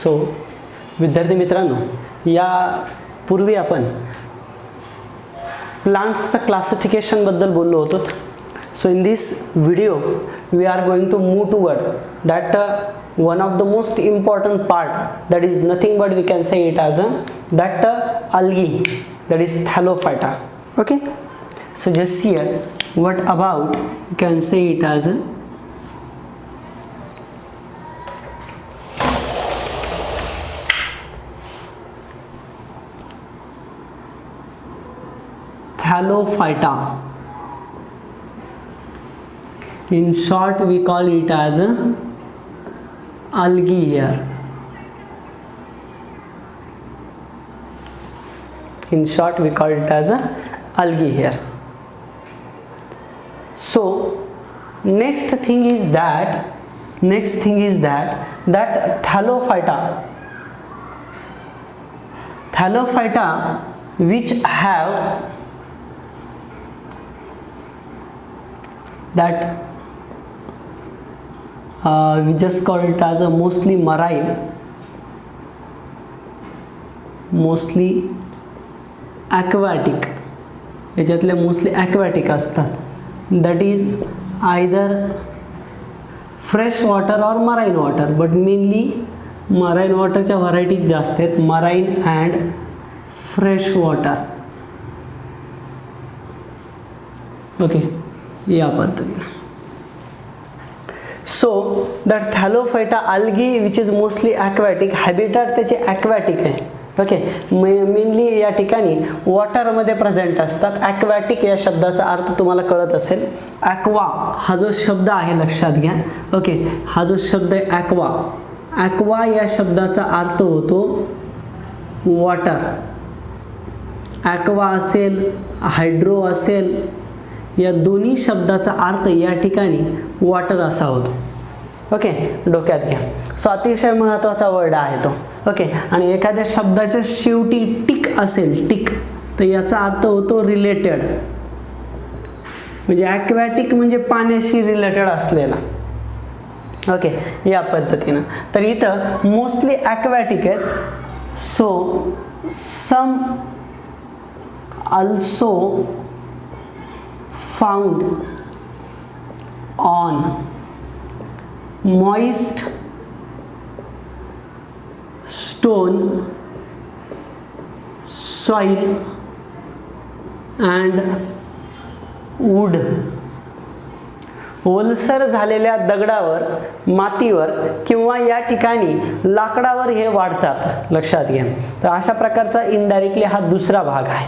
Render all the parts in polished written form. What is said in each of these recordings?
So विद्यार्थी मित्रांनो, या पूर्वी आपण प्लांट्सचं क्लासिफिकेशन बद्दल बोललो होतो. So in this video we are going to move toward that one of the most important part, that is nothing but we can say it as that algae, that is Thallophyta. Okay, so just here what about you can say it as Thallophyta. In short we call it as algae here. In short we call it as algae here. So next thing is that Thallophyta which have that we just call it as a mostly marine, mostly aquatic. याच्यातले mostly aquatic असतात. That is either fresh water or marine water, but mainly marine वॉटरच्या varieties जास्त आहेत, marine and fresh water. Okay, या पद्धतीने. So that thallophyta algae which is mostly aquatic, habitat त्याचे aquatic आहे. Okay, mainly या ठिकाणी वॉटरमध्ये प्रेझेंट असतात. ॲक्वॅटिक या शब्दाचा अर्थ तुम्हाला कळत असेल. ॲक्वा हा जो शब्द आहे लक्षात घ्या. ओके, हा जो शब्द आहे ॲक्वा, ॲक्वा या शब्दाचा अर्थ होतो वॉटर. ॲक्वा असेल, हायड्रो असेल, या दोन्ही शब्दाचा अर्थ या ठिकाणी वॉटर असा होतो. ओके, डोक्यात घ्या. सो अतिशय महत्त्वाचा वर्ड आहे तो. ओके, आणि एखाद्या शब्दाच्या शेवटी टिक असेल, टिक, तर याचा अर्थ होतो रिलेटेड. म्हणजे ॲक्वॅटिक म्हणजे पाण्याशी रिलेटेड असलेला. ओके, या पद्धतीनं. तर इथं मोस्टली ॲक्वॅटिक आहेत. So some also found on moist stone soil and wood. ओलसर झालेल्या दगडावर, मातीवर किंवा या ठिकाणी लाकडावर हे वाढतात. लक्षात घ्या. तर अशा प्रकारचा इनडायरेक्टली हा दुसरा भाग आहे.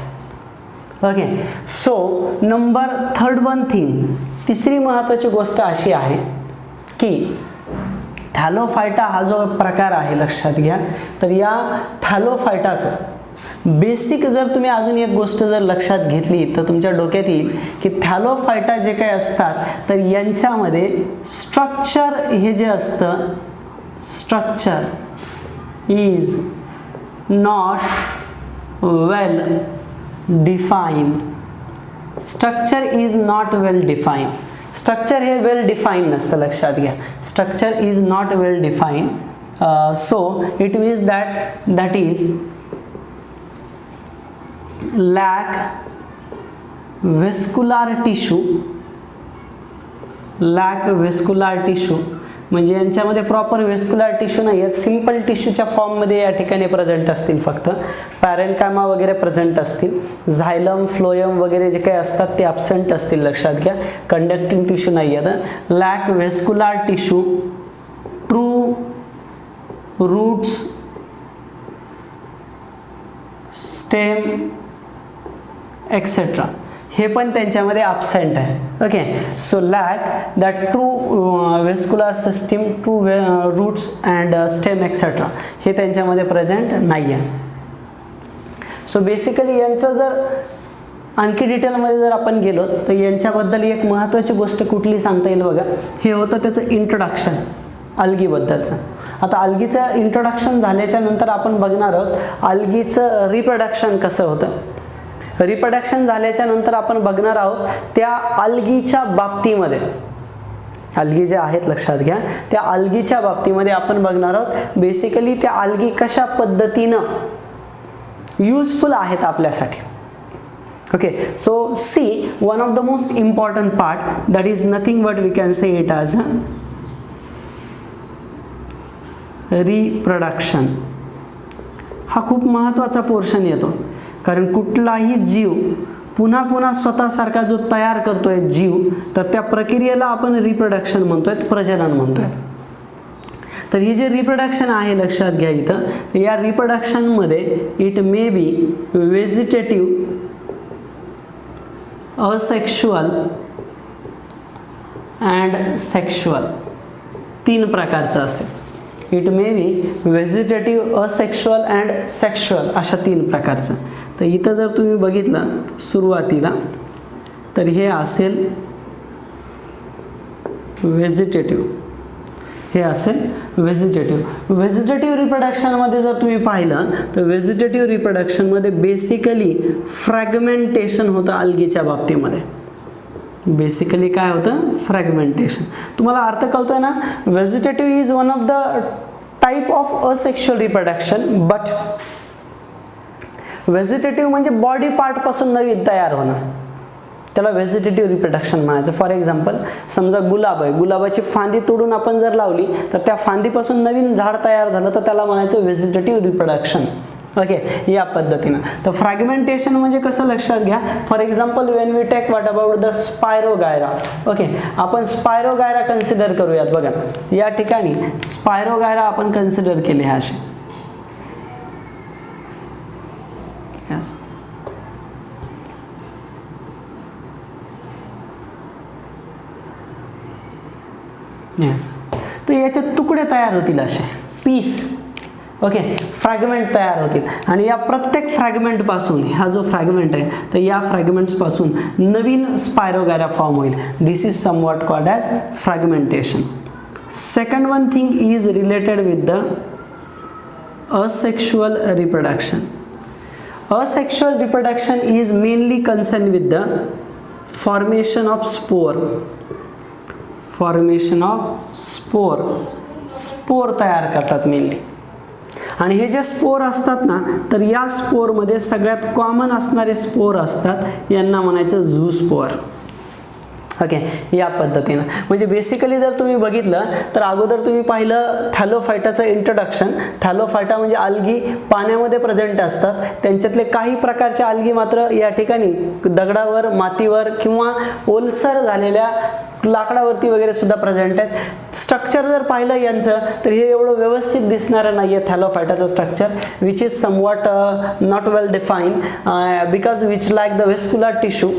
Okay, so number third one thing, तिसरी महत्त्वाची गोष्ट अशी आहे की थॅलोफायटा हा जो प्रकार आहे लक्षात घ्या. तर या थॅलोफायटाचं बेसिक जर तुम्ही अजून एक गोष्ट जर लक्षात घेतली तर तुमच्या डोक्यात येईल की थॅलोफायटा जे काही असतात तर यांच्यामध्ये स्ट्रक्चर हे जे असतं, structure is not well define. Structure is not well define. Structure हे वेल डिफाईन नसतं, लक्षात घ्या. Structure is not well define. So it means that is lack vascular tissue. lack vascular tissue म्हणजे यांच्यामध्ये प्रॉपर वेस्क्युलर टिश्यू नाही आहेत, सिंपल टिश्यूच्या फॉर्ममध्ये या ठिकाणी प्रेझेंट असतील. फक्त पॅरेन्कायमा वगैरे प्रेझेंट असतील. झायलम, फ्लोयम वगैरे जे काही असतात ते ॲब्सेंट असतील. लक्षात घ्या, कंडक्टिंग टिश्यू नाही आहेत. Lack vascular tissue, true roots, stem etcetera हे पण त्यांच्यामध्ये ॲब्सेंट आहे. Okay, so lack that true vascular system, true roots and stem etcetera हे त्यांच्यामध्ये प्रेझेंट नाही आहे. सो बेसिकली यांचं जर आणखी डिटेलमध्ये जर आपण गेलो तर यांच्याबद्दल एक महत्त्वाची गोष्ट कुठली सांगता येईल बघा, हे होतं त्याचं इंट्रोडक्शन अल्गीबद्दलचं. आता अल्गीचं इंट्रोडक्शन झाल्याच्या नंतर आपण बघणार आहोत अल्गीचं रिप्रोडक्शन कसं होतं. रिप्रोडक्शन झाल्याच्या नंतर आपण बघणार आहोत त्या अल्गीच्या बाबतीमध्ये अल्गी जे आहेत लक्षात घ्या, त्या अल्गीच्या बाबतीमध्ये आपण बघणार आहोत बेसिकली त्या अल्गी कशा पद्धतीनं युजफुल आहेत आपल्यासाठी. Okay, so see, one of the most important part, that is nothing but we can say it as reproduction. हा खूप महत्त्वाचा पोर्शन येतो, कारण कुठलाही जीव पुन्हा पुन्हा स्वतःसारखा जो तयार करतोय जीव, तर त्या प्रक्रियेला आपण रिप्रोडक्शन म्हणतोय, प्रजनन म्हणतोय. तर ही जे रिप्रोडक्शन आहे लक्षात घ्या इथं, तर या रिप्रोडक्शनमध्ये it may be vegetative, asexual and sexual, तीन प्रकारचं असेल. It may be vegetative, asexual and sexual, अशा तीन प्रकारचं. तर इथं जर तुम्ही बघितलं सुरुवातीला, तर हे असेल व्हेजिटेटिव्ह, हे असेल व्हेजिटेटिव्ह रिप्रोडक्शनमध्ये जर तुम्ही पाहिलं तर व्हेजिटेटिव्ह रिप्रोडक्शनमध्ये बेसिकली फ्रॅगमेंटेशन होतं अल्गीच्या बाबतीमध्ये. बेसिकली काय होतं? फ्रॅगमेंटेशन. तुम्हाला अर्थ कळतोय ना? Vegetative is one of the type of asexual reproduction, but vegetative म्हणजे बॉडी पार्टपासून नवीन तयार होणं, त्याला व्हेजिटेटिव्ह रिप्रोडक्शन म्हणायचं. फॉर एक्झाम्पल, समजा गुलाब आहे, गुलाबाची फांदी तोडून आपण जर लावली तर त्या फांदीपासून नवीन झाड तयार झालं, तर त्याला म्हणायचं व्हेजिटेटिव्ह रिप्रोडक्शन. ओके, या पद्धतीनं. तर फ्रॅगमेंटेशन म्हणजे कसं लक्षात घ्या. For example, when we take what about the spirogyra. Okay, आपण स्पायरोगायरा कन्सिडर करूयात. बघा या ठिकाणी स्पायरोगायरा आपण कन्सिडर केले हे असे. Yes, yes. तर याचे तुकडे तयार होतील असे पीस. ओके, फ्रॅगमेंट तयार होतील, आणि या प्रत्येक फ्रॅगमेंटपासून, हा जो फ्रॅगमेंट आहे तर या फ्रॅगमेंट्सपासून नवीन स्पायरोगायरा फॉर्म होईल. This is somewhat called as fragmentation. Second one thing is related with the asexual reproduction. Asexual reproduction is mainly concerned with the formation of spore. Spore तयार करतात मेनली. आणि हे जे स्पोर असतात ना, तर या स्पोरमध्ये सगळ्यात कॉमन असणारे स्पोर असतात, यांना म्हणायचं झू स्पोर. ओके, या पद्धतीनं. म्हणजे बेसिकली जर तुम्ही बघितलं तर अगोदर तुम्ही पाहिलं थॅलोफायटाचं इंट्रोडक्शन. थॅलोफायटा म्हणजे अल्गी पाण्यामध्ये प्रेझेंट असतात, त्यांच्यातले काही प्रकारचे अल्गी मात्र या ठिकाणी दगडावर, मातीवर किंवा ओलसर झालेल्या लाकडावरती वगैरे सुद्धा प्रेझेंट आहेत. स्ट्रक्चर जर पाहिलं यांचं तर हे एवढं व्यवस्थित दिसणारं नाही आहे थॅलोफायटाचं structure, which is somewhat not well define because which lack the vascular tissue.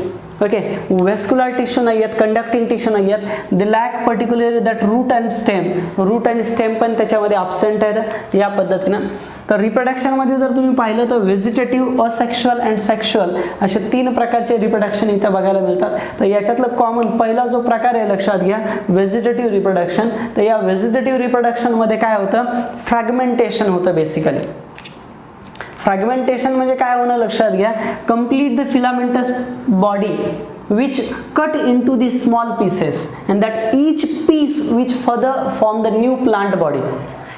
Okay, vascular tissue नाही आहेत, कंडक्टिंग टिश्यू नाही आहेत. They lack particularly that root and stem पण त्याच्यामध्ये अब्सेंट आहेत या पद्धतीनं. तर रिप्रोडक्शनमध्ये जर तुम्ही पाहिलं तर व्हेजिटेटिव्ह, असेक्शुअल अँड सेक्शुअल असे तीन प्रकारचे रिप्रोडक्शन इथं बघायला मिळतात. तर याच्यातलं कॉमन पहिला जो प्रकार आहे लक्षात घ्या, व्हेजिटेटिव्ह रिप्रोडक्शन. तर या व्हेजिटेटिव्ह रिप्रोडक्शनमध्ये काय होतं? फ्रॅगमेंटेशन होतं बेसिकली. फ्रॅगमेंटेशन म्हणजे काय होणं लक्षात घ्या, complete the filamentous body which cut into the small pieces and that each piece which further form the new plant body.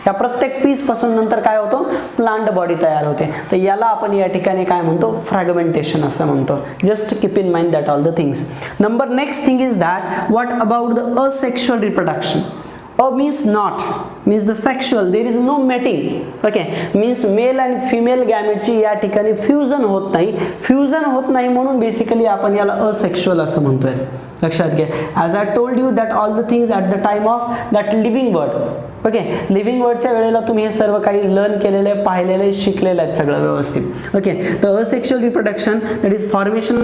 या प्रत्येक पीस पासून नंतर काय होतो? प्लांट बॉडी तयार होते. तर याला आपण या ठिकाणी काय म्हणतो? फ्रॅगमेंटेशन असं म्हणतो. Just keep in mind that all the things. Number next thing is that what about the asexual reproduction. means not, means the sexual, there is no mating. Okay, means male and female gametची या ठिकाणी fusion होत नाही. Fusion होत नाही म्हणून basically आपण याला asexual असं म्हणतोय. लक्षात घ्या, as I told you that all the things at the time of that living word. Okay, living वर्डच्या वेळेला तुम्ही हे सर्व काही लर्न केलेले, पाहिलेले, शिकलेलं आहे सगळं व्यवस्थित. ओके, तर asexual reproduction that is formation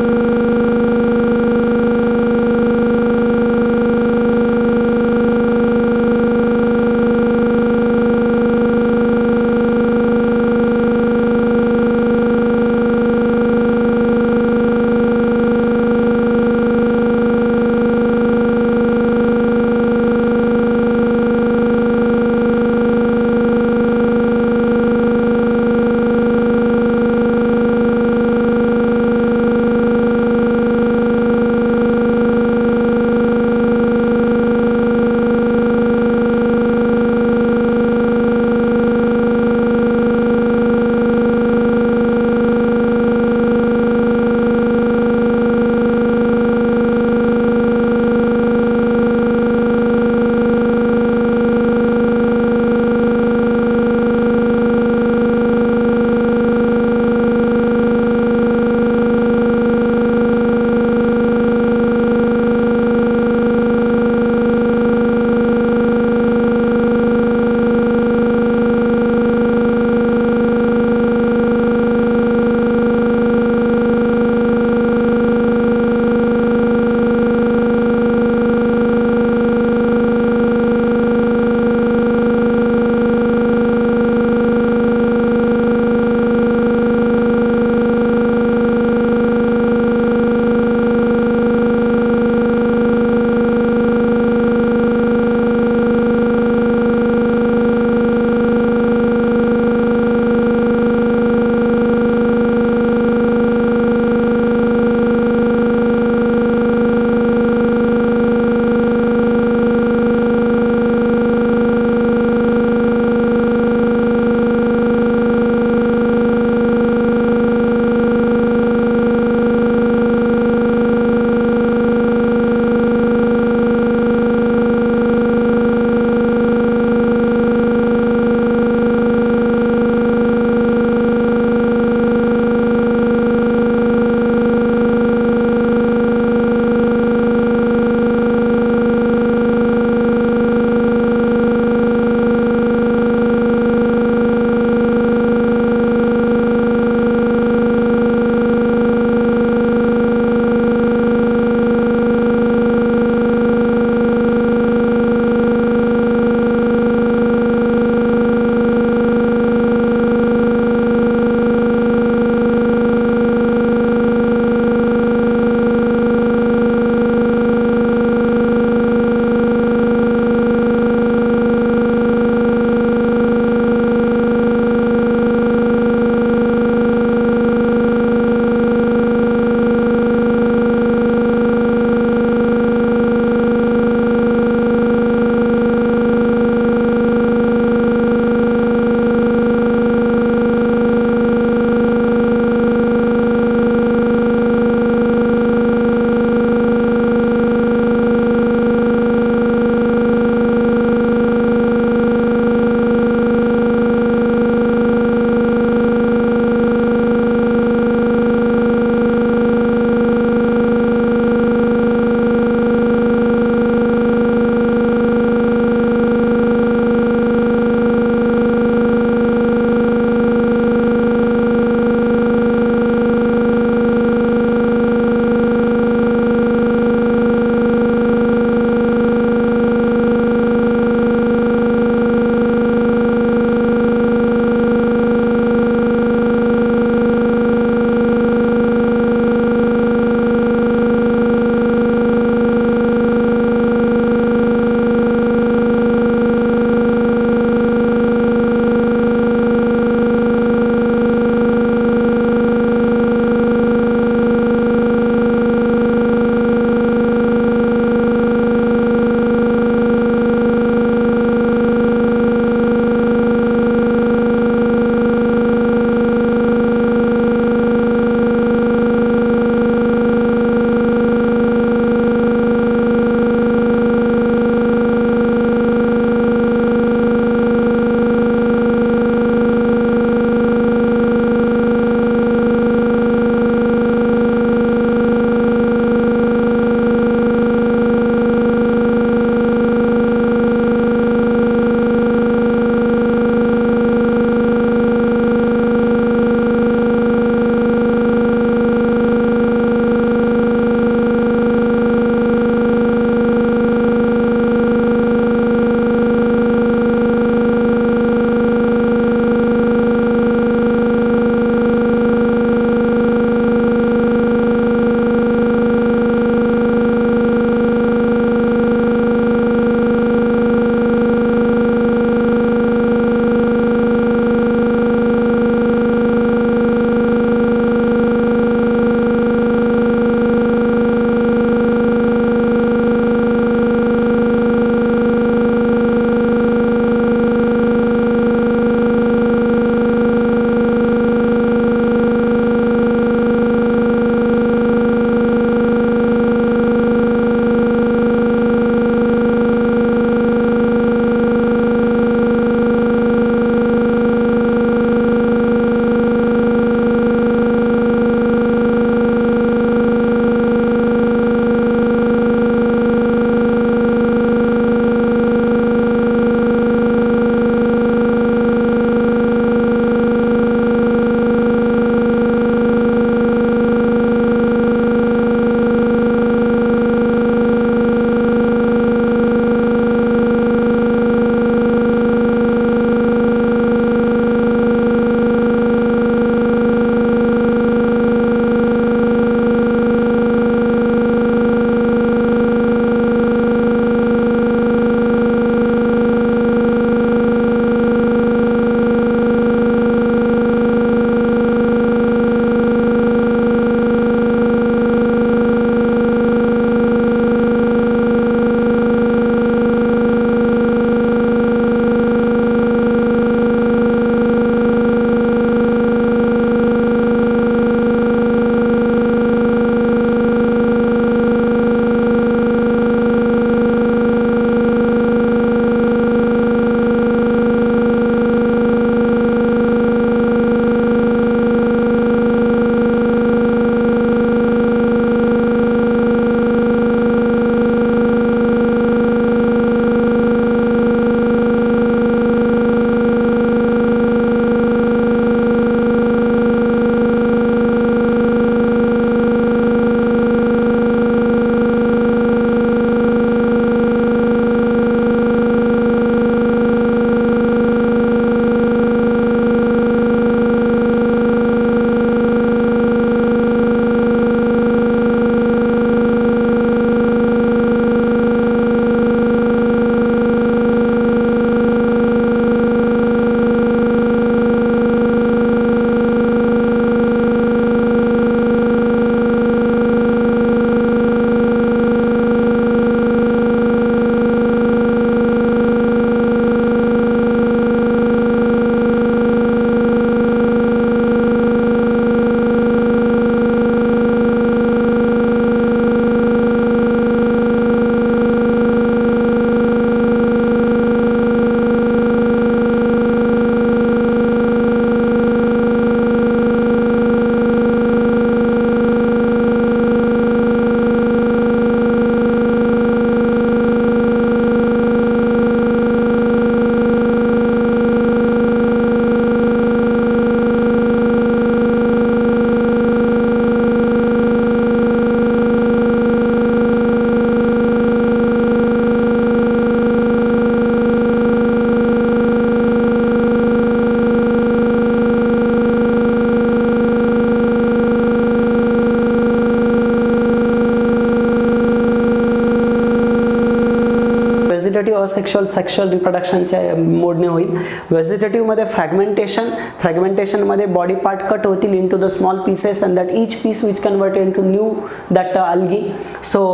asexual sexual रिप्रोडक्शनच्या मोडने होईल. व्हेजिटेटिव्हमध्ये फ्रॅगमेंटेशनमध्ये बॉडी पार्ट कट होतील into the small pieces and that each piece which converted into new that algae. So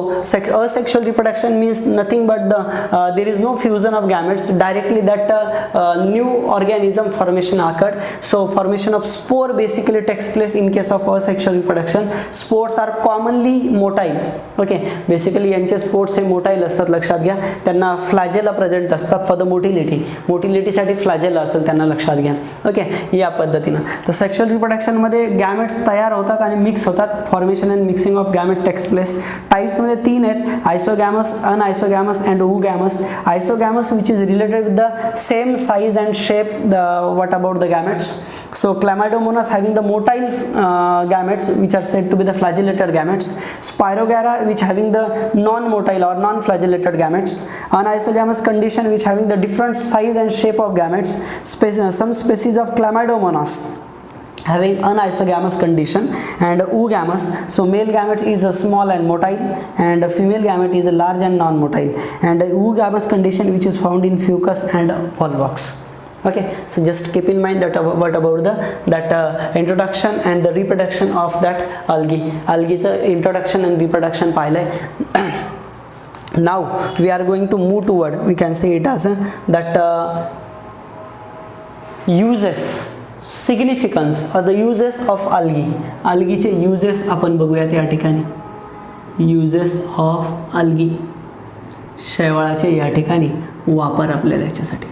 asexual reproduction means nothing but there is no fusion of gametes, directly that new organism formation occurred. So formation of spore basically takes place in case of asexual reproduction. Spores are commonly motile. Okay, basically यांचे sports हे motile असतात, लक्षात घ्या. त्यांना फ्लॅजेला present असतात for the मोटिलिटीसाठी फ्लॅजेला असेल त्यांना, लक्षात घ्या. ओके, या पद्धतीनं. तर सेक्शुअल रिप्रोडक्शनमध्ये गॅमेट्स तयार होतात आणि मिक्स होतात. Formation and mixing of gamete takes place. टाइप्समध्ये 3 आहेत, isogamous, anisogamous and oogamous. Isogamous which is related with the same size and shape. What about the gametes? So Chlamydomonas having the motile gametes which are said to be the flagellated gametes. Spirogyra which having the non-motile or non-flagellated gametes. Anisogamous condition which having the different size and shape of gametes. Some species of Chlamydomonas having anisogamous condition and oogamous. So male gamete is a small and motile and female gamete is a large and non-motile, and oogamous condition which is found in fucus and volvox. Okay, so just keep in mind that what about the introduction and the reproduction of that algae's introduction and reproduction पाहिलंय. Now we are going to move toward, we can say it as that uses, significance or the uses of algae. अल्गीचे uses आपण बघूयात या ठिकाणी. Uses of algae, शैवाळाचे या ठिकाणी वापर आपल्याला याच्यासाठी.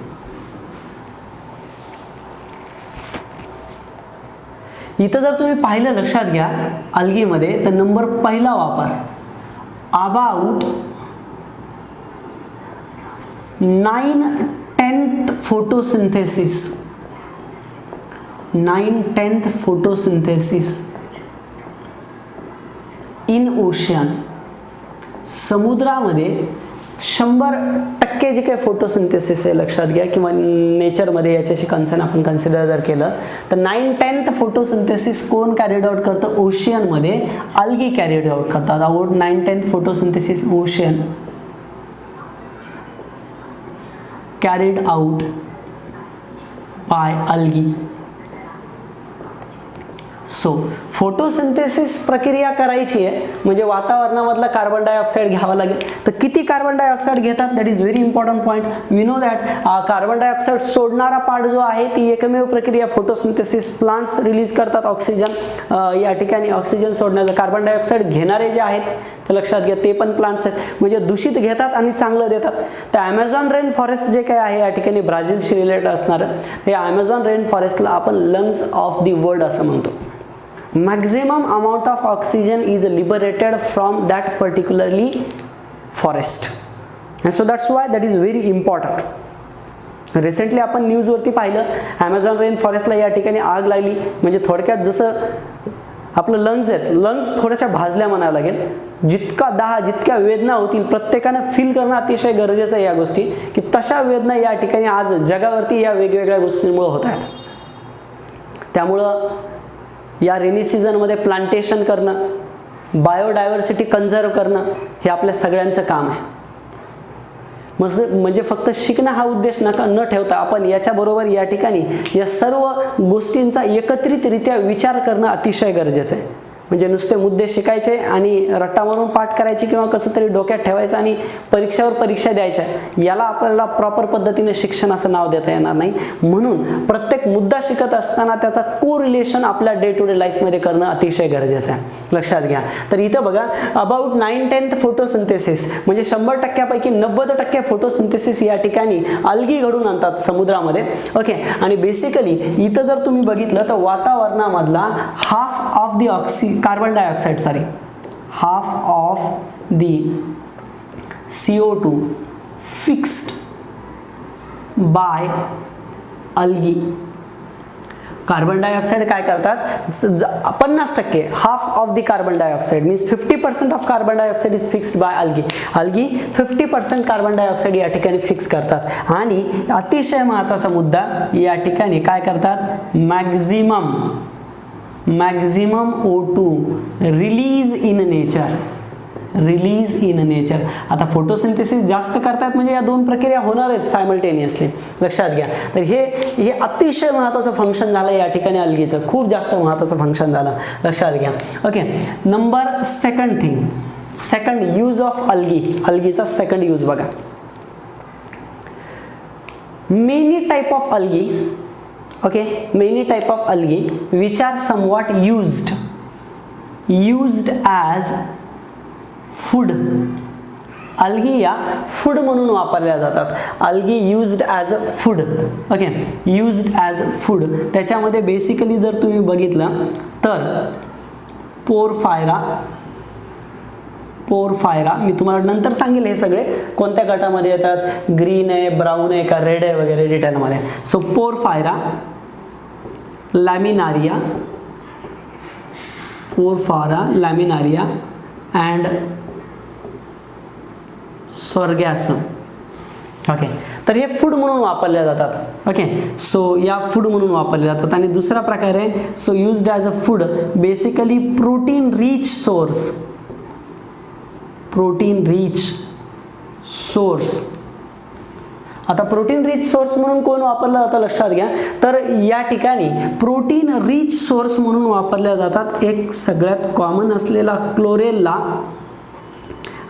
इथं जर तुम्ही पाहिलं, लक्षात घ्या, अल्गीमध्ये तर नंबर पहिला वापर about 9/10 photosynthesis. 9/10 photosynthesis in ocean. समुद्रामध्ये 100% जे काही फोटोसिंथेसिस आहे, लक्षात घ्या, किंवा नेचरमध्ये याच्याशी कन्सर्न आपण कन्सिडर जर केलं तर 9/10 फोटोसिंथेसिस कोण कॅरिड आउट करतं? ओशियनमध्ये अल्गी कॅरिड आउट करतात. About 9/10 photosynthesis ocean carried out by algae. So photosynthesis प्रक्रिया करायची आहे म्हणजे वातावरणामधला कार्बन डायऑक्साईड घ्यावा लागेल. तर किती कार्बन डायऑक्साईड घेतात? That is very important point. We know that carbon dioxide सोडणारा पार्ट जो आहे ती एकमेव प्रक्रिया फोटोसिंथेसिस. प्लांट्स रिलीज करतात ऑक्सिजन, या ठिकाणी ऑक्सिजन सोडण्याचं. कार्बन डायऑक्साईड घेणारे जे आहेत ते लक्षात घ्या, ते पण प्लांट्स आहेत, म्हणजे दूषित घेतात आणि चांगलं देतात. तर ॲमेझॉन रेन फॉरेस्ट जे काही आहे या ठिकाणी ब्राझीलशी रिलेटेड असणारं, ते ॲमेझॉन रेन फॉरेस्टला आपण लंग्स ऑफ द वर्ल्ड असं म्हणतो. Maximum amount of oxygen is liberated from that particularly forest, and so that's why that is very important. Recently आपण न्यूजवरती पाहिलं, ॲमेझॉन रेन फॉरेस्टला या ठिकाणी आग लागली. म्हणजे थोडक्यात जसं आपलं लंग्स आहेत, लंग्स थोड्याशा भाजल्या म्हणावं लागेल. जितक्या वेदना होतील प्रत्येकानं फील करणं अतिशय गरजेचं आहे या गोष्टी, की तशा वेदना या ठिकाणी आज जगावरती या वेगवेगळ्या गोष्टींमुळे होत आहेत. त्यामुळं या रेनी सीझनमध्ये प्लांटेशन करणं, बायोडायव्हर्सिटी कन्झर्व करणं हे आपल्या सगळ्यांचं काम आहे. म्हणजे फक्त शिकणं हा उद्देश न ठेवता आपण याच्याबरोबर या ठिकाणी या सर्व गोष्टींचा एकत्रितरित्या विचार करणं अतिशय गरजेचं आहे. म्हणजे नुसते मुद्दे शिकायचे आणि रट्टा मारून पाठ करायची किंवा कसं तरी डोक्यात ठेवायचं आणि परीक्षावर परीक्षा द्यायच्या, याला आपल्याला प्रॉपर पद्धतीने शिक्षण असं नाव देता येणार नाही. म्हणून प्रत्येक मुद्दा शिकत असताना त्याचा कोरिलेशन आपल्या डे टू डे लाईफमध्ये करणं अतिशय गरजेचं आहे. लक्षात घ्या. तर इथं बघा, अबाउट 9/10 फोटोसिंथेसिस म्हणजे 100%पैकी 90% फोटोसिंथेसिस या ठिकाणी अल्गी घडून आणतात समुद्रामध्ये. ओके, आणि बेसिकली इथं जर तुम्ही बघितलं तर वातावरणामधला half of the carbon dioxide, half of the CO2 fixed by algae. कार्बन डायऑक्साइड काय करतात? 50%, half of the carbon dioxide means 50% of carbon dioxide is fixed by algae. Algae 50% carbon dioxide या ठिकाणी फिक्स करतात. आणि अतिशय महत्त्वाचा मुद्दा, या ठिकाणी काय करतात? Maximum O2 release in nature. Release in nature. आता फोटोसिंथेसिस जास्त करतात म्हणजे या दोन प्रक्रिया होणार आहेत सायमल्टेनियसली, लक्षात घ्या. तर हे अतिशय महत्त्वाचं फंक्शन झालं या ठिकाणी अल्गीचं, खूप जास्त महत्त्वाचं फंक्शन झालं, लक्षात घ्या. Okay, number second use of अल्गीचा सेकंड यूज बघा. many type of algae which are somewhat used as food. Algae या फूड म्हणून वापरल्या जातात. अल्गी यूज्ड ॲज अ food. Okay, used as food. त्याच्यामध्ये बेसिकली जर तुम्ही बघितलं तर पोरफायरा मी तुम्हाला नंतर सांगेल हे सगळे कोणत्या गटामध्ये येतात, ग्रीन आहे, ब्राऊन आहे का रेड आहे वगैरे डिटेलमध्ये. So porphyra, laminaria and sargassum. Okay, तर हे फूड म्हणून वापरले जातात. ओके, सो या फूड म्हणून वापरले जातात. आणि दुसरा प्रकार आहे सो यूज्ड ॲज अ food, basically protein rich source. आता प्रोटीन रिच सोर्स म्हणून कोण वापरला जातं लक्षात घ्या. तर या ठिकाणी प्रोटीन रिच सोर्स म्हणून वापरल्या जातात एक सगळ्यात कॉमन असलेला क्लोरेला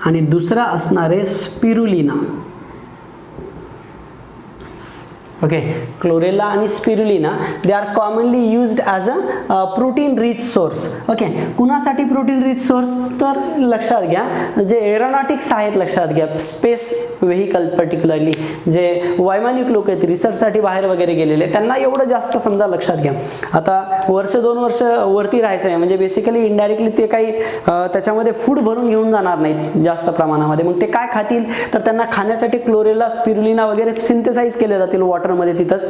आणि दुसरा असणारे स्पिरुलिना. ओके, क्लोरेला आणि spirulina they are commonly used as a protein rich source. Okay, कुणासाठी प्रोटीन रिच सोर्स, तर लक्षात घ्या जे एरोनॉटिक्स आहेत, लक्षात घ्या स्पेस व्हेकल पर्टिक्युलरली जे वैमानिक लोक आहेत रिसर्चसाठी बाहेर वगैरे गेलेले, त्यांना एवढं जास्त समजा लक्षात घ्या. आता वर्ष 2 वर्ष वरती राहायचं आहे म्हणजे बेसिकली इनडायरेक्टली ते काही त्याच्यामध्ये फूड भरून घेऊन जाणार नाहीत जास्त प्रमाणामध्ये. मग ते काय खातील, तर त्यांना खाण्यासाठी क्लोरेला स्पिरुलिना वगैरे सिंथेसाइज केले जातील वॉटर मध्ये, तिथंच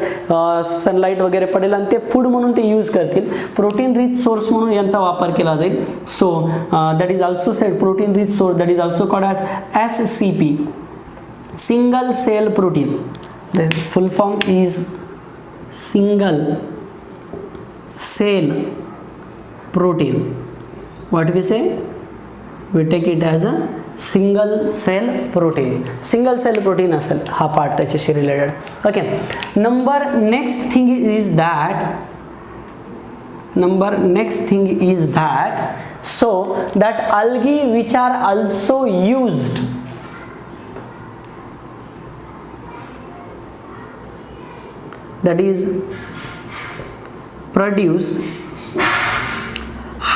सनलाईट वगैरे पडेल आणि ते फूड म्हणून ते यूज करतील. प्रोटीन रिच सोर्स म्हणून यांचा वापर केला जाईल. So that is also said protein rich source, that is also called as SCP, single cell protein. The full form is single cell protein. What we say, we take it as a single cell protein असेल हा part त्याच्याशी related. Okay, number next thing is that so that algae which are also used that is produce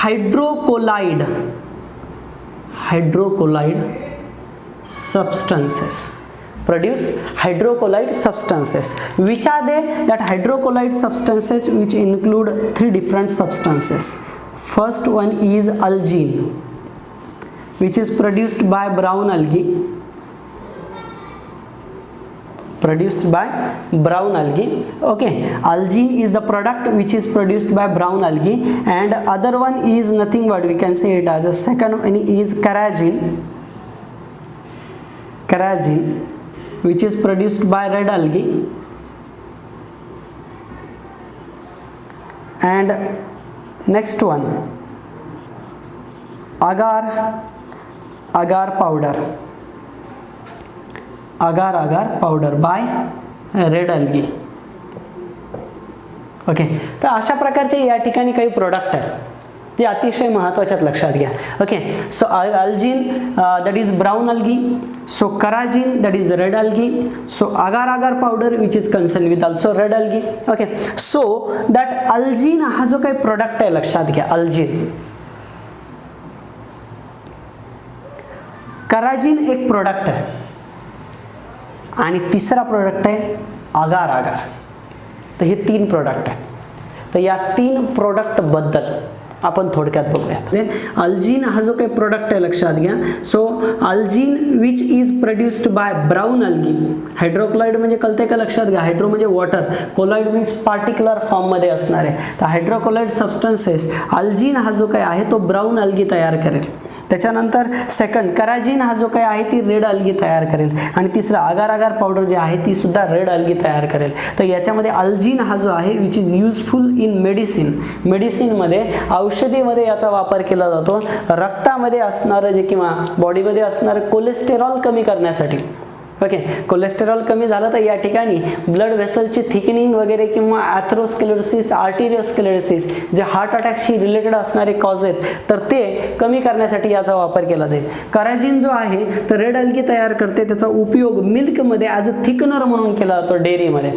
hydrocolloid substances. Which are they? That hydrocolloid substances which include 3 different substances. First one is algine, which is produced by brown algae. Okay, algine is the product which is produced by brown algae, and other one is nothing but we can say it as a second one is carrageen, which is produced by red algae, and next one agar powder by red algae. Okay, तर अशा प्रकारचे या ठिकाणी काही product आहेत जे अतिशय महत्त्वाचे लक्षात घ्या. Okay, so algin that is brown algae, so carrageenan that is red algae, so agar powder which is concern with also red algae. Okay, so that algin हा जो काही प्रोडक्ट आहे लक्षात घ्या, अल्जीन. कराजीन एक प्रोडक्ट आहे आणि तिसरा प्रोडक्ट आहे agar. तर हे 3 प्रोडक्ट आहेत. तर या 3 प्रोडक्ट बद्दल आपण थोडक्यात बघूया. अल्जीन हा जो काही प्रोडक्ट आहे लक्षात घ्या. So algin which is produced by brown algae. Hydrochloride म्हणजे कळते का लक्षात घ्या, हायड्रो म्हणजे water, colloid means particular form मध्ये असणार आहे. तर हायड्रोक्लोराइड सबस्टन्सेस अल्जीन हा जो काही आहे तो ब्राउन अल्गी तयार करेल. त्याच्यानंतर सेकंड कराजिन हा जो काही आहे ती रेड अल्गी तयार करेल, आणि तिसरा अगार अगार पावडर जी आहे ती सुद्धा रेड अल्गी तयार करेल. तर याच्यामध्ये अल्जीन हा जो आहे विच इज युजफुल इन मेडिसिनमध्ये औषधीमध्ये याचा वापर केला जातो. रक्तामध्ये असणारं जे किंवा बॉडीमध्ये असणारं कोलेस्टेरॉल कमी करण्यासाठी. ओके, कोलेस्टेरॉल कमी झालं तर या ठिकाणी ब्लड व्हेसलची थिकनिंग वगैरे किंवा ॲथरोस्क्लेरोसिस, आर्टिरिओस्क्लेरोसिस जे हार्ट अटॅकशी रिलेटेड असणारे कॉज आहेत तर ते कमी करण्यासाठी याचा वापर केला जाईल. कराजिन जो आहे तर रेड अल्गी तयार करते. त्याचा उपयोग मिल्कमध्ये ॲज अ थिकनर म्हणून केला जातो. डेअरीमध्ये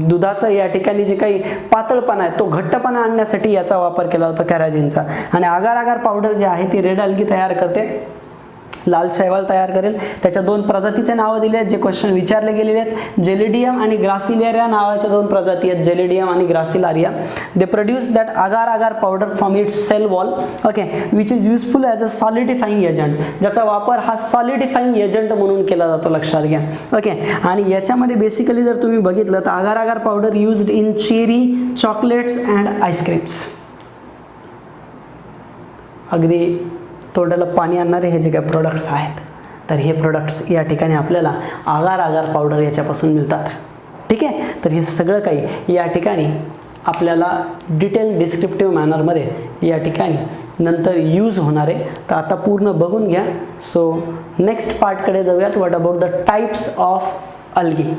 दुधाचं या ठिकाणी जे काही पातळपणा आहे तो घट्टपणा आणण्यासाठी याचा वापर केला जातो कराजिनचा. आणि अगार अगार पावडर जी आहे ती रेड अल्गी तयार करते, लाल शैवाल तयार करेल. त्याच्या दोन प्रजातीचे नावं दिले आहेत जे क्वेश्चन विचारले गेलेले आहेत. जेलिडियम आणि ग्रासिलेरिया नावाच्या दोन प्रजाती आहेत, जेलिडियम आणि Gracilaria. They produce that agar agar powder from its cell wall. Okay, which is useful as a solidifying agent, ज्याचा वापर हा सॉलिडिफाईंग एजंट म्हणून केला जातो, लक्षात घ्या. ओके, आणि याच्यामध्ये बेसिकली जर तुम्ही बघितलं तर agar agar powder used in cherry, chocolates and ice creams. अगदी तोंडाला पाणी आणणारे हे जे काही प्रोडक्ट्स आहेत तर हे प्रोडक्ट्स या ठिकाणी आपल्याला आगार आगार पावडर याच्यापासून मिळतात. ठीक आहे, तर हे सगळं काही या ठिकाणी आपल्याला डिटेल डिस्क्रिप्टिव्ह मॅनरमध्ये या ठिकाणी नंतर यूज होणार आहे. तर आता पूर्ण बघून घ्या. सो नेक्स्ट पार्टकडे जाऊयात. What about the types of algae.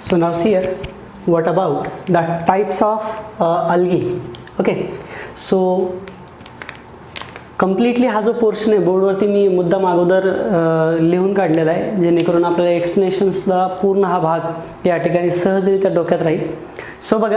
So now see here, what about the types of algae? Okay, so completely हा जो पोर्शन आहे बोर्डवरती मी मुद्दाम अगोदर लिहून काढलेला आहे जेणेकरून आपल्याला एक्सप्लेनेशन्सला पूर्ण हा भाग या ठिकाणी सहजरित्या डोक्यात राहील. सो बघा,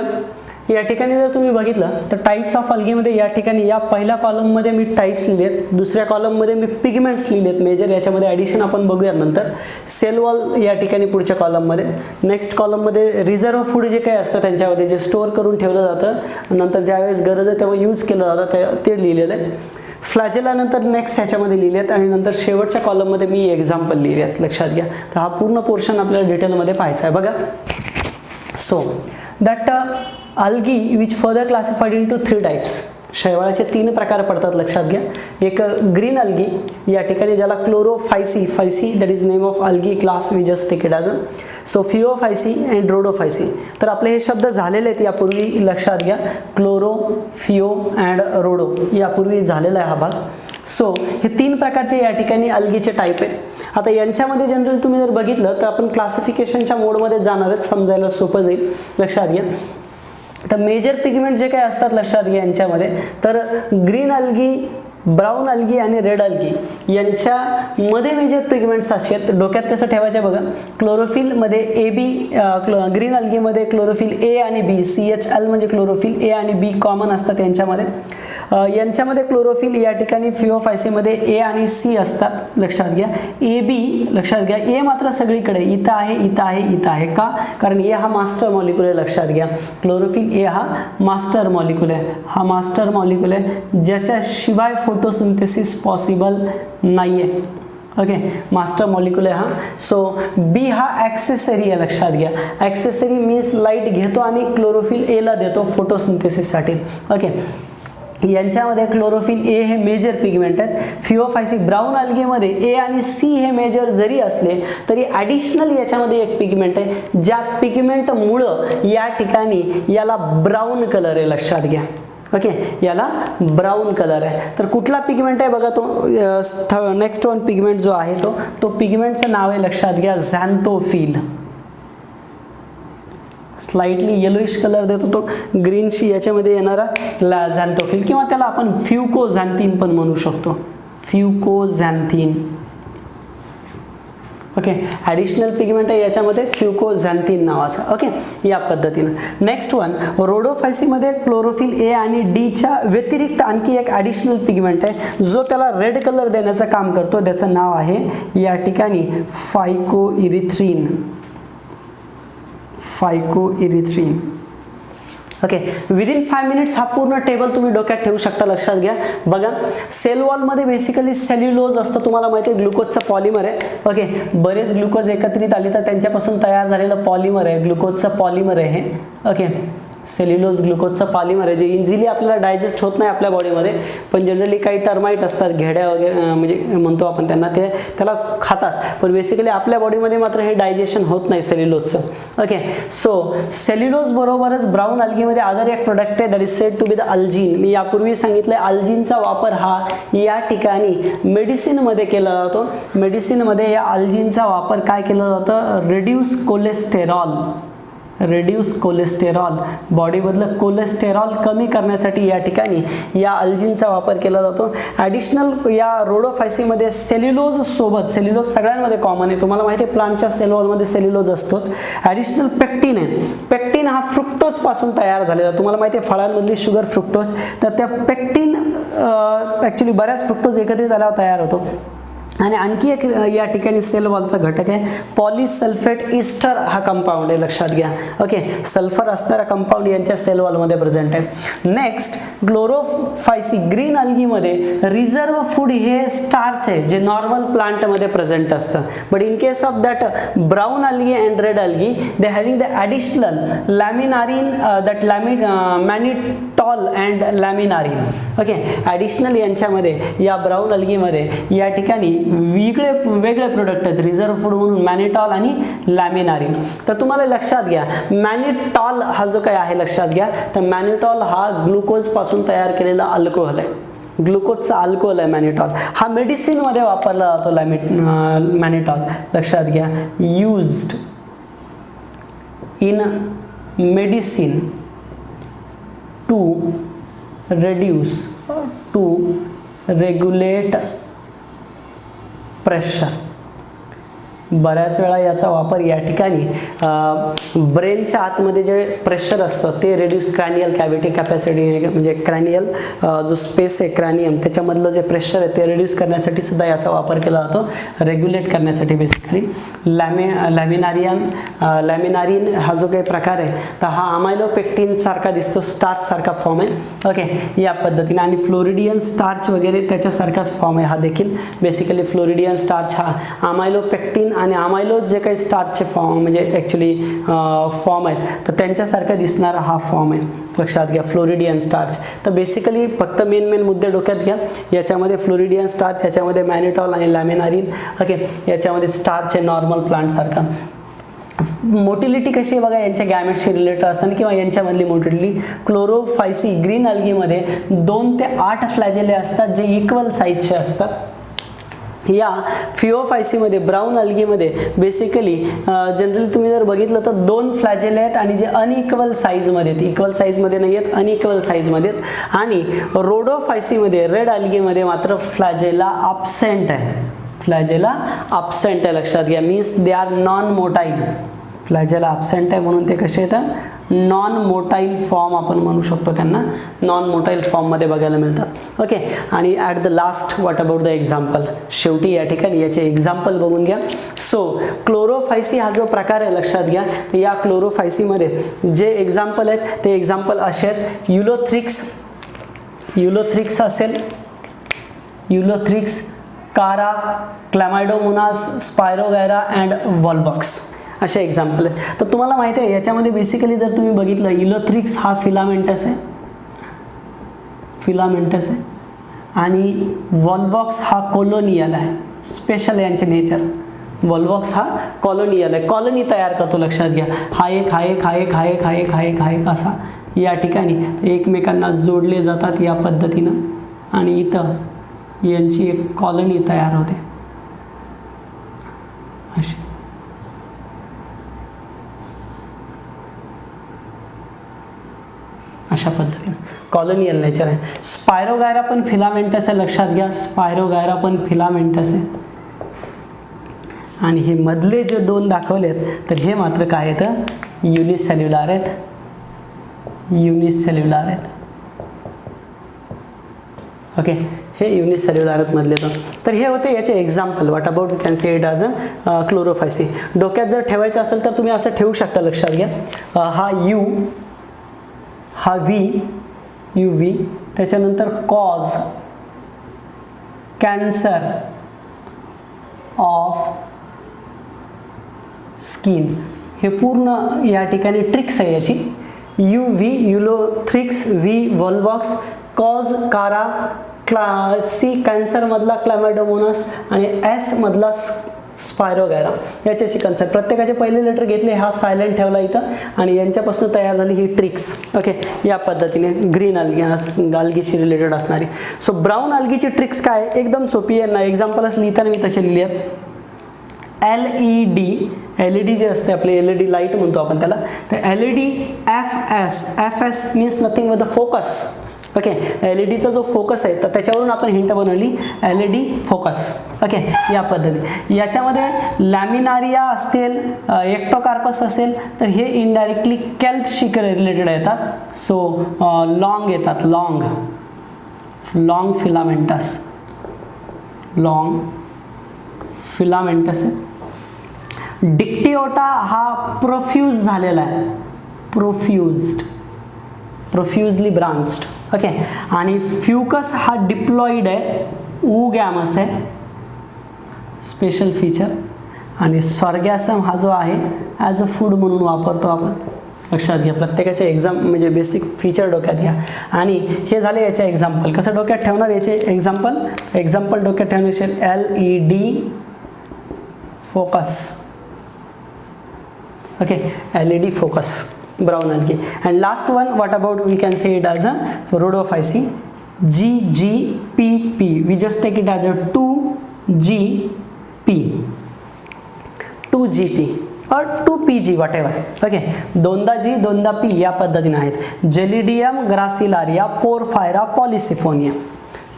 या ठिकाणी जर तुम्ही बघितलं तर टाइप्स ऑफ अल्गीमध्ये या ठिकाणी या पहिल्या कॉलममध्ये मी टाइप्स लिहिलेत, दुसऱ्या कॉलममध्ये मी पिगमेंट्स लिहिलेत मेजर. याच्यामध्ये ॲडिशन आपण बघूयात नंतर. सेल वॉल या ठिकाणी पुढच्या कॉलममध्ये. नेक्स्ट कॉलममध्ये रिझर्व्ह फूड जे काही असतं त्यांच्यामध्ये जे स्टोअर करून ठेवलं जातं, नंतर ज्यावेळेस गरज आहे तेव्हा यूज केलं जातं ते लिहिलेलं आहे. फ्लॅजेला नंतर नेक्स्ट ह्याच्यामध्ये लिहिलेत, आणि नंतर शेवटच्या कॉलममध्ये मी एक्झाम्पल लिहिले आहेत, लक्षात घ्या. तर हा पूर्ण पोर्शन आपल्याला डिटेलमध्ये पाहायचा आहे. बघा, so that algae which further classified into 3 types. शैवाळाचे 3 प्रकार पडतात, लक्षात घ्या. एक ग्रीन अल्गी या ठिकाणी ज्याला Chlorophyceae, phyceae that is name of algae class, we just take it as a. So Phaeophyceae and Rhodophyceae. तर आपले हे शब्द झालेले आहेत यापूर्वी, लक्षात घ्या. क्लोरो, फिओ अँड रोडो यापूर्वी झालेला आहे हा भाग. सो हे 3 प्रकारचे या ठिकाणी अल्गीचे टाईप आहेत. आता यांच्यामध्ये जनरल तुम्ही जर बघितलं तर आपण क्लासिफिकेशनच्या मोडमध्ये जाणारच, समजायला सोपं जाईल, लक्षात घ्या. तर मेजर पिगमेंट जे काही असतात लक्षात घ्या यांच्यामध्ये, तर ग्रीन अल्गी, ब्राऊन अल्गी आणि रेड अल्गी यांच्यामध्ये मेजर पिगमेंट्स असे आहेत. डोक्यात कसं ठेवायचं बघा. क्लोरोफिलमध्ये A B, green अल्गीमध्ये chlorophyll A आणि बी, CHL म्हणजे क्लोरोफिल ए आणि बी कॉमन असतात यांच्यामध्ये. यांच्यामध्ये क्लोरोफिल या ठिकाणी फिओफायसीमध्ये ए आणि सी असतात, लक्षात घ्या. ए बी लक्षात घ्या, ए मात्र सगळीकडे इथं आहे, इथं आहे, इथं आहे. का? कारण ए हा मास्टर मॉलिक्यूल आहे, लक्षात घ्या. क्लोरोफिल ए हा मास्टर मॉलिक्यूल आहे. हा मास्टर मॉलिक्यूल आहे ज्याच्याशिवाय फोटोसिंथेसिस पॉसिबल नाही आहे. ओके, मास्टर मॉलिक्यूल आहे हा. सो बी हा ॲक्सेसरी आहे, लक्षात घ्या. ॲक्सेसरी मीन्स लाईट घेतो आणि क्लोरोफिल एला देतो फोटोसिंथेसिससाठी. ओके, यांच्यामध्ये क्लोरोफिल ए हे मेजर पिगमेंट आहेत. फिओफायसी ब्राऊन अल्गीमध्ये ए आणि सी हे मेजर जरी असले तरी ॲडिशनल याच्यामध्ये एक पिगमेंट आहे, ज्या पिगमेंटमुळं या ठिकाणी याला ब्राऊन कलर आहे, लक्षात घ्या. ओके, याला ब्राऊन कलर आहे. तर कुठला पिगमेंट आहे बघा तो नेक्स्ट वन पिगमेंट जो आहे तो पिगमेंटचं नाव आहे, लक्षात घ्या, झॅन्थोफिल. स्लाइटली येलोइश कलर देतो तो ग्रीनशी याच्यामध्ये येणारा झॅन्थोफिल, किंवा त्याला आपण फ्युकोझॅन्थिन पण म्हणू शकतो. फ्युकोझॅन्थिन. ओके, ॲडिशनल पिगमेंट आहे याच्यामध्ये फ्युकोझॅन्थिन नावाचा. ओके, या पद्धतीनं. नेक्स्ट वन रोडोफायसीमध्ये क्लोरोफिल ए आणि डीच्या व्यतिरिक्त आणखी एक ॲडिशनल पिगमेंट आहे जो त्याला रेड कलर देण्याचं काम करतो. त्याचं नाव आहे या ठिकाणी फायकोइरिथ्रिन. फायकोइरिथ्रिन. ओके, विदिन 5 मिनिट्स हा पूर्ण टेबल तुम्ही डोक्यात ठेवू शकता, लक्षात घ्या. बघा, सेल वॉलमध्ये बेसिकली सेल्युलोज असतं, तुम्हाला माहिती आहे ग्लुकोजचा पॉलिमर आहे. ओके, बरेच ग्लुकोज एकत्रित आले तर त्यांच्यापासून तयार झालेलं पॉलिमर आहे, ग्लुकोजचं पॉलिमर आहे हे. ओके, सेल्युलोज ग्लुकोजचं पॉलिमर आहे जे इझिली आपल्याला डायजेस्ट होत नाही आपल्या बॉडीमध्ये, पण जनरली काही टर्माइट असतात, घेड्या वगैरे म्हणजे म्हणतो आपण त्यांना, ते त्याला खातात, पण बेसिकली आपल्या बॉडीमध्ये मात्र हे डायजेशन होत नाही सेल्युलोजचं. ओके, सो सेल्युलोज बरोबरच ब्राऊन अल्गीमध्ये अदर एक प्रोडक्ट आहे that is said to be the algin. मी यापूर्वी सांगितलं अल्जीनचा वापर हा या ठिकाणी मेडिसिनमध्ये केला जातो. मेडिसिनमध्ये या अल्जीनचा वापर काय केला जातं, रिड्यूस कोलेस्टेरॉल, रिड्यूस कोलेस्टेरॉल, बॉडीमधलं कोलेस्टेरॉल कमी करण्यासाठी या ठिकाणी या अल्जीनचा वापर केला जातो. ॲडिशनल या रोडोफायसीमध्ये सेल्युलोज सोबत, सेल्युलोज सगळ्यांमध्ये कॉमन आहे, तुम्हाला माहिती आहे प्लांटच्या सेल वॉलमध्ये सेल्युलोज असतोच. ॲडिशनल पेक्टिन आहे, पेक्टिन हा फ्रुक्टोजपासून तयार झालेला, तुम्हाला माहिती आहे फळांमधली शुगर फ्रुक्टोज, तर त्या पेक्टिन ॲक्च्युली बऱ्याच फ्रुक्टोज एकत्रित आल्यावर तयार होतो. आणि आणखी एक या ठिकाणी सेल वॉलचा घटक आहे पॉलिसल्फेट इस्टर हा कंपाऊंड आहे, लक्षात घ्या. ओके, सल्फर असणारा कंपाऊंड यांच्या सेल वॉलमध्ये प्रेझेंट आहे. नेक्स्ट, क्लोरोफायसी ग्रीन अल्गीमध्ये रिझर्व फूड हे स्टार्च आहे जे नॉर्मल प्लांटमध्ये प्रेझेंट असतं, but in case of that brown algae and red algae they having the additional laminarin, that mannitol and laminarin. Okay, additional यांच्यामध्ये या ब्राऊन अल्गीमध्ये या ठिकाणी वेगळे प्रोडक्ट आहेत रिझर्व फूड म्हणून, मॅनिटॉल आणि लॅमिनारिन. तर तुम्हाला लक्षात घ्या मॅनिटॉल हा जो काय आहे लक्षात घ्या, तर मॅनिटॉल हा ग्लुकोज पासून तयार केलेला अल्कोहोल आहे, ग्लुकोजचा अल्कोहोल आहे मॅनिटॉल. हा मेडिसिनमध्ये वापरला जातो मॅनिटॉल, लक्षात घ्या. Used in medicine to reduce to regulate pressure. बऱ्याच वेळा याचा वापर या ठिकाणी ब्रेनच्या आतमध्ये जे प्रेशर असतं ते रिड्यूस, क्रॅनियल कॅव्हिटी कॅपॅसिटी म्हणजे क्रॅनियल जो स्पेस आहे क्रॅनियम त्याच्यामधलं जे प्रेशर आहे ते रिड्यूस करण्यासाठी सुद्धा याचा वापर केला जातो, रेग्युलेट करण्यासाठी बेसिकली. लॅमिनारिन हा जो काही प्रकार आहे तर हा अमायलोपेक्टिन सारखा दिसतो, स्टार्च सारखा फॉर्म आहे. ओके, या पद्धतीने. आणि फ्लोरिडियन स्टार्च वगैरे त्याच्यासारखाच फॉर्म आहे हा देखील. बेसिकली फ्लोरिडियन स्टार्च हा अमायलोपेक्टिन आणि अमायलोज जे काही स्टार्चचे फॉर्म म्हणजे ॲक्च्युली फॉर्म आहेत तर त्यांच्यासारखा दिसणारा हा फॉर्म आहे, लक्षात घ्या, फ्लोरिडियन स्टार्च. तर बेसिकली फक्त मेन मुद्दे डोक्यात घ्या, याच्यामध्ये फ्लोरिडियन स्टार्च, याच्यामध्ये मॅनिटॉल आणि लॅमिनारिन. ओके, याच्यामध्ये स्टार्च आहे नॉर्मल प्लांटसारखा. मोटिलिटी कशी आहे बघा, यांच्या गॅमेटशी रिलेटेड असताना किंवा यांच्यामधली मोटिलिटी. क्लोरोफायसी ग्रीन अल्गीमध्ये 2 ते 8 फ्लॅजेले असतात जे इक्वल साईजचे असतात. या फिओफायसीमध्ये ब्राऊन अल्गीमध्ये बेसिकली जनरली तुम्ही जर बघितलं तर 2 फ्लॅजेले आहेत आणि जे अनइक्वल साईजमध्ये आहेत, इक्वल साईजमध्ये नाही आहेत, अनइक्वल साईजमध्ये आहेत. आणि रोडोफायसीमध्ये रेड अल्गीमध्ये मात्र फ्लॅजेला ॲब्सेंट आहे, फ्लॅजेला ॲब्सेंट आहे, लक्षात घ्या. Means they are non motile. Flagella absent आहे म्हणून ते कसे येतात, नॉन मोटाईल फॉर्म आपण म्हणू शकतो त्यांना, नॉन मोटाईल फॉर्ममध्ये बघायला मिळतात. ओके, आणि at the last what about the example, शेवटी या ठिकाणी याचे एक्झाम्पल बघून घ्या. सो क्लोरोफायसी हा जो प्रकार आहे लक्षात घ्या, या क्लोरोफायसीमध्ये जे एक्झाम्पल आहेत ते एक्झाम्पल असे आहेत. युलोथ्रिक्स असेल, युलोथ्रिक्स, कारा, क्लॅमायडोमोनास, स्पायरोगैरा अँड वॉल्वॉक्स असे एक्झाम्पल आहेत. तर तुम्हाला माहिती आहे याच्यामध्ये बेसिकली जर तुम्ही बघितलं युलोथ्रिक्स हा फिलामेंटस आहे, फिलामेंटस आहे, आणि वॉल्वॉक्स हा कोलोनियल आहे. स्पेशल आहे यांचे नेचर. वॉल्वॉक्स हा कॉलोनियल आहे, कॉलनी तयार करतो, लक्षात घ्या. हा एक असा या ठिकाणी एकमेकांना जोडले जातात या पद्धतीनं आणि इथं यांची एक कॉलनी तयार होते अशी. अशा पद्धतीने कॉलोनियल नेचर आहे. स्पायरोगैरा पण फिलामेंटस आहे, लक्षात घ्या. स्पायरोगैरा पण फिलामेंटस आहे. आणि हे मधले जे 2 दाखवलेत तर हे मात्र काय येतं, युनिसेल्युलर आहेत, युनिसेल्युलर आहेत. ओके, हे युनिसेल्युलर आहेत मधले 2. तर हे होते याचे example. What about can see it as a Chlorophyceae. डोक्यात जर ठेवायचं असेल तर तुम्ही असं ठेवू शकता, लक्षात घ्या. हा हा व्ही, UV, त्याच्यानंतर कॉज कॅन्सर ऑफ स्किन. हे पूर्ण या ठिकाणी ट्रिक्स आहे याची. UV युलोथ्रिक्स, व्ही वॉल्वॉक्स, कॉज कारा, C कॅन्सरमधला क्लॅमायडोमोनास आणि S मधला स्पायरोगॅरा. याच्याशी कन्सेप्ट प्रत्येकाचे पहिले लेटर घेतले, हा सायलेंट ठेवला इथं आणि यांच्यापासून तयार झाली ही ट्रिक्स. ओके, या पद्धतीने ग्रीन अल्गीशी रिलेटेड असणारी. सो ब्राऊन अल्गीची ट्रिक्स काय एकदम सोपी आहे ना, एक्झाम्पल्स लिहिताना मी तसे लिहिले आहेत. LED जे असते आपले LED लाईट म्हणतो आपण त्याला, तर LED FS means nothing with the focus. Okay, LEDचा जो फोकस आहे तर त्याच्यावरून आपण हिंट बनवली LED फोकस. ओके, या पद्धती. याच्यामध्ये लॅमिनारिया असतील, एक्टोकार्पस असेल तर हे इनडायरेक्टली कॅल्पशी रिलेटेड येतात. सो लॉंग येतात, लॉंग फिलामेंटस, आहे. डिक्टिओटा हा प्रोफ्यूज झालेला आहे, प्रोफ्यूजली ब्रांच्ड. ओके, आणि फ्यूकस हा डिप्लॉइड आहे, गॅमस आहे, स्पेशल फीचर. आणि सॉर्गॅसम हा जो आहे ॲज अ फूड म्हणून वापरतो आपण. लक्षात घ्या, प्रत्येकाचे एक्झाम म्हणजे बेसिक फीचर डोक्यात घ्या. आणि हे झाले याचे एक्झाम्पल. कसं डोक्यात ठेवणार याचे एक्झाम्पल डोक्यात ठेवण्याचे LED focus. Okay, LED focus, brown algae. And last one, what about, we can say it as a rhodophyceae, GGPP. We just take it as a 2GP or 2PG, whatever. Okay, दोनदा G दोनदा P या पद्धतीने आहेत. Gelidium Gracilaria Porphyra Polysiphonia,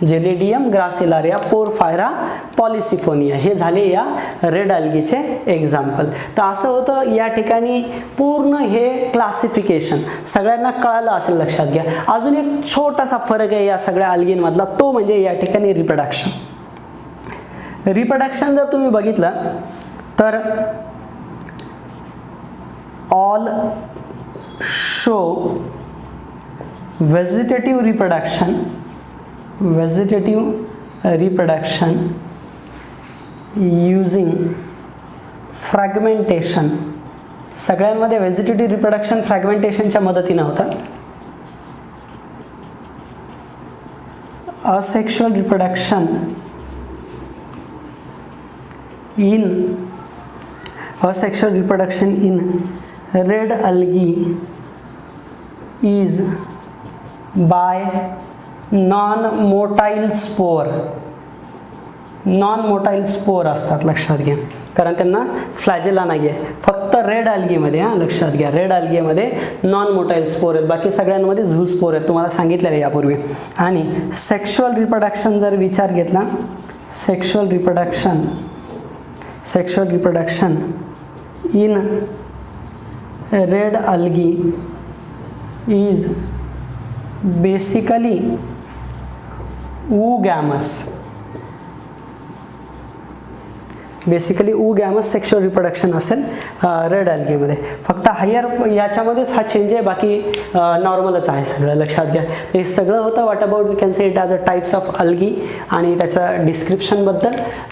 Gelidium Gracilaria Porphyra Polysiphonia. हे झाले या red अल्गीचे example. तर असं होतं या ठिकाणी पूर्ण हे क्लासिफिकेशन सगळ्यांना कळालं असेल, लक्षात घ्या. अजून एक छोटासा फरक आहे या सगळ्या अल्गींमधला, तो म्हणजे या ठिकाणी रिप्रोडक्शन जर तुम्ही बघितलं तर all show vegetative reproduction using fragmentation. सगळ्यांमध्ये व्हेजिटेटिव्ह रिप्रोडक्शन फ्रॅगमेंटेशनच्या मदतीने होतं. asexual reproduction in red algae is by non-motile spore असतात, लक्षात घ्या, कारण त्यांना फ्लॅजेला नाही आहे. फक्त रेड अल्गीमध्ये, लक्षात घ्या, रेड अल्गीमध्ये नॉन मोटाईल स्पोर आहेत, बाकी सगळ्यांमध्ये झू स्पोर आहेत, तुम्हाला सांगितलेलं आहे यापूर्वी. आणि सेक्शुअल रिप्रोडक्शन जर विचार घेतला, sexual reproduction in red algae is basically gamous sexual reproduction असेल रेड अल्गीमध्ये. फक्त हायर याच्यामध्येच हा चेंज आहे, बाकी नॉर्मलच आहे सगळं, लक्षात घ्या. हे सगळं होतं what about we can say it as a types of algae आणि त्याचं डिस्क्रिप्शनबद्दल.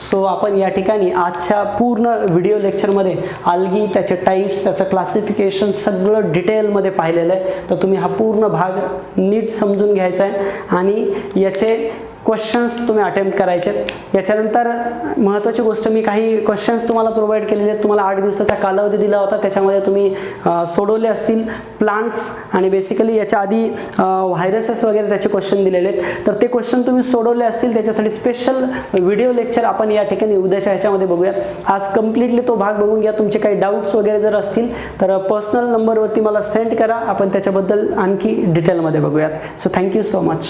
सो आपण या ठिकाणी आजच्या पूर्ण व्हिडिओ लेक्चरमध्ये अल्गी, त्याचे टाईप्स, त्याचं क्लासिफिकेशन सगळं डिटेलमध्ये पाहिलेलं आहे. तर तुम्ही हा पूर्ण भाग नीट समजून घ्यायचा आहे आणि याचे क्वेश्चन्स तुम्ही अटेम्प्ट करायचे. याच्यानंतर महत्त्वाची गोष्ट, मी काही क्वेश्चन्स तुम्हाला प्रोव्हाइड केलेले आहेत. तुम्हाला 8 दिवसाचा कालावधी दिला होता, त्याच्यामध्ये तुम्ही सोडवले असतील प्लांट्स आणि बेसिकली याच्या आधी व्हायरसेस वगैरे त्याचे क्वेश्चन दिलेले आहेत. तर ते क्वेश्चन तुम्ही सोडवले असतील, त्याच्यासाठी स्पेशल व्हिडिओ लेक्चर आपण या ठिकाणी उद्याच्या ह्याच्यामध्ये बघूयात. आज कम्प्लिटली तो भाग बघून घ्या. तुमचे काही डाऊट्स वगैरे जर असतील तर पर्सनल नंबरवरती मला सेंड करा, आपण त्याच्याबद्दल आणखी डिटेलमध्ये बघूयात. So thank you so much.